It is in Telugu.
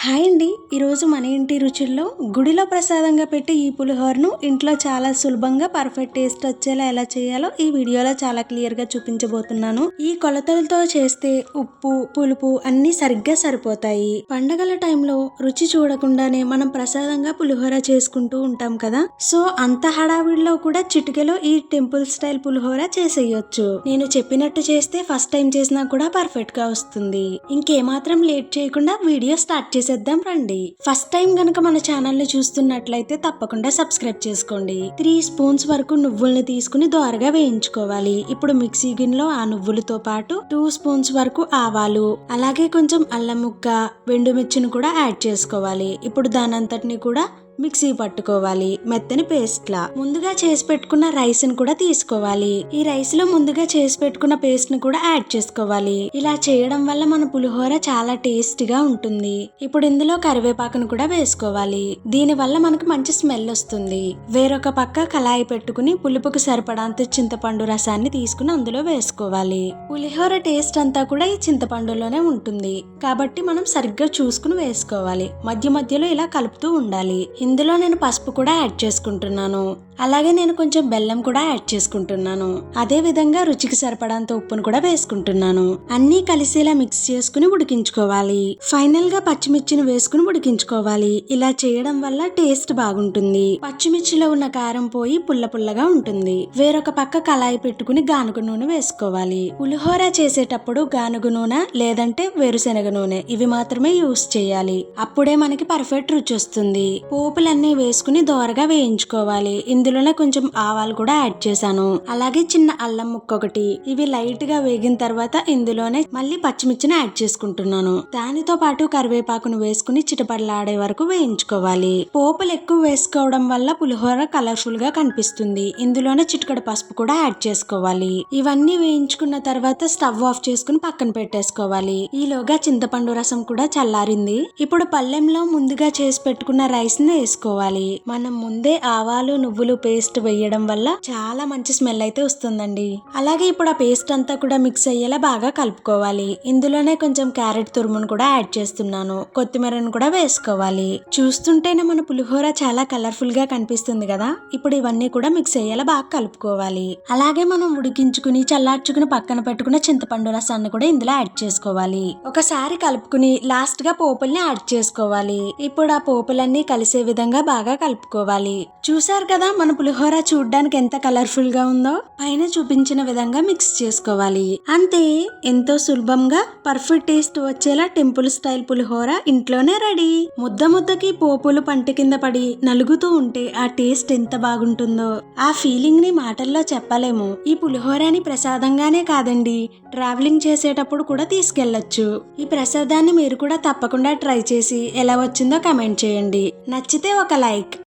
హాయ్ అండి. ఈరోజు మన ఇంటి రుచుల్లో గుడిలో ప్రసాదంగా పెట్టి ఈ పులిహోరను ఇంట్లో చాలా సులభంగా పర్ఫెక్ట్ టేస్ట్ వచ్చేలా ఎలా చేయాలో ఈ వీడియోలో చాలా క్లియర్గా చూపించబోతున్నాను. ఈ కొలతలతో చేస్తే ఉప్పు పులుపు అన్నీ సరిగ్గా సరిపోతాయి. పండగల టైంలో రుచి చూడకుండానే మనం ప్రసాదంగా పులిహోర చేసుకుంటూ ఉంటాం కదా. సో అంత హడావిడిలో కూడా చిటికెలో ఈ టెంపుల్ స్టైల్ పులిహోర చేసేయొచ్చు. నేను చెప్పినట్టు చేస్తే ఫస్ట్ టైం చేసినా కూడా పర్ఫెక్ట్ గా వస్తుంది. ఇంకేమాత్రం లేట్ చేయకుండా వీడియో స్టార్ట్ చేసేద్దాం రండి. ఫస్ట్ టైం గనక మన ఛానల్ ని చూస్తున్నట్లయితే తప్పకుండా సబ్స్క్రైబ్ చేసుకోండి. 3 స్పూన్స్ వరకు నువ్వుల్ని తీసుకుని దోరగా వేయించుకోవాలి. ఇప్పుడు మిక్సీ గిన్నెలో ఆ నువ్వులతో పాటు 2 స్పూన్స్ వరకు ఆవాలు, అలాగే కొంచెం అల్లం ముక్క, ఎండుమిర్చిని కూడా యాడ్ చేసుకోవాలి. ఇప్పుడు దానంతటిని కూడా మిక్సీ పట్టుకోవాలి, మెత్తని పేస్ట్ లా. ముందుగా చేసి పెట్టుకున్న రైస్ ని కూడా తీసుకోవాలి. ఈ రైస్ లో ముందుగా చేసి పెట్టుకున్న పేస్ట్ ని కూడా యాడ్ చేసుకోవాలి. ఇలా చేయడం వల్ల మన పులిహోర చాలా టేస్టీగా ఉంటుంది. ఇప్పుడు ఇందులో కరివేపాకును కూడా వేసుకోవాలి. దీని వల్ల మనకు మంచి స్మెల్ వస్తుంది. వేరొక పక్క కళాయి పెట్టుకుని పులుపుకు సరిపడంత చింతపండు రసాన్ని తీసుకుని అందులో వేసుకోవాలి. పులిహోర టేస్ట్ అంతా కూడా ఈ చింతపండులోనే ఉంటుంది కాబట్టి మనం సరిగ్గా చూసుకుని వేసుకోవాలి. మధ్య మధ్యలో ఇలా కలుపుతూ ఉండాలి. ఇందులో నేను పసుపు కూడా యాడ్ చేసుకుంటున్నాను. అలాగే నేను కొంచెం బెల్లం కూడా యాడ్ చేసుకుంటున్నాను. అదే విధంగా రుచికి సరిపడంత ఉప్పును కూడా వేసుకుంటున్నాను. అన్నీ కలిసేలా మిక్స్ చేసుకుని ఉడికించుకోవాలి. ఫైనల్ గా పచ్చిమిర్చిని వేసుకుని ఉడికించుకోవాలి. ఇలా చేయడం వల్ల టేస్ట్ బాగుంటుంది. పచ్చిమిర్చిలో ఉన్న కారం పోయి పుల్ల పుల్లగా ఉంటుంది. వేరొక పక్క కళాయి పెట్టుకుని గానుగ నూనె వేసుకోవాలి. పులిహోర చేసేటప్పుడు గానుగ నూనె లేదంటే వేరుశెనగ నూనె ఇవి మాత్రమే యూస్ చేయాలి. అప్పుడే మనకి పర్ఫెక్ట్ రుచి వస్తుంది. పోపులన్నీ వేసుకుని దోరగా వేయించుకోవాలి. ఇందులోనే కొంచెం ఆవాలు కూడా యాడ్ చేశాను. అలాగే చిన్న అల్లం ముక్క ఒకటి. ఇవి లైట్ గా వేగిన తర్వాత ఇందులోనే మళ్ళీ పచ్చిమిర్చిని యాడ్ చేసుకుంటున్నాను. దానితో పాటు కరివేపాకును వేసుకుని చిటపటలాడే వరకు వేయించుకోవాలి. పోపులు ఎక్కువ వేసుకోవడం వల్ల పులిహోర కలర్ఫుల్ గా కనిపిస్తుంది. ఇందులోనే చిటికెడు పసుపు కూడా యాడ్ చేసుకోవాలి. ఇవన్నీ వేయించుకున్న తర్వాత స్టవ్ ఆఫ్ చేసుకుని పక్కన పెట్టేసుకోవాలి. ఈలోగా చింతపండు రసం కూడా చల్లారింది. ఇప్పుడు పళ్ళెంలో ముందుగా చేసి పెట్టుకున్న రైస్ ని వేసుకోవాలి. మనం ముందే ఆవాలు నువ్వులు పేస్ట్ వేయడం వల్ల చాలా మంచి స్మెల్ అయితే వస్తుందండి. అలాగే ఇప్పుడు ఆ పేస్ట్ అంతా కూడా మిక్స్ అయ్యేలా బాగా కలుపుకోవాలి. ఇందులోనే కొంచెం క్యారెట్ తురుమును కూడా యాడ్ చేస్తున్నాను. కొత్తిమీరను కూడా వేసుకోవాలి. చూస్తుంటేనే మన పులిహోర చాలా కలర్ఫుల్ గా కనిపిస్తుంది కదా. ఇప్పుడు ఇవన్నీ కూడా మిక్స్ అయ్యేలా బాగా కలుపుకోవాలి. అలాగే మనం ఉడికించుకుని చల్లార్చుకుని పక్కన పెట్టుకున్న చింతపండు రసాన్ని కూడా ఇందులో యాడ్ చేసుకోవాలి. ఒకసారి కలుపుకుని లాస్ట్ గా పోపుల్ని యాడ్ చేసుకోవాలి. ఇప్పుడు ఆ పోపులన్నీ కలిసే విధంగా బాగా కలుపుకోవాలి. చూసారు కదా మన పులిహోర చూడ్డానికి ఎంత కలర్ఫుల్ గా ఉందో. పైన చూపించిన విధంగా మిక్స్ చేసుకోవాలి. అంతే, ఎంతో సులభంగా పర్ఫెక్ట్ టేస్ట్ వచ్చేలా టెంపుల్ స్టైల్ పులిహోర ఇంట్లోనే రెడీ. ముద్ద ముద్దకి పోపులు పంటి కింద పడి నలుగుతూ ఉంటే ఆ టేస్ట్ ఎంత బాగుంటుందో ఆ ఫీలింగ్ ని మాటల్లో చెప్పలేము. ఈ పులిహోరని ప్రసాదంగానే కాదండి, ట్రావెలింగ్ చేసేటప్పుడు కూడా తీసుకెళ్లొచ్చు. ఈ ప్రసాదాన్ని మీరు కూడా తప్పకుండా ట్రై చేసి ఎలా వచ్చిందో కమెంట్ చేయండి. నచ్చితే ఒక లైక్.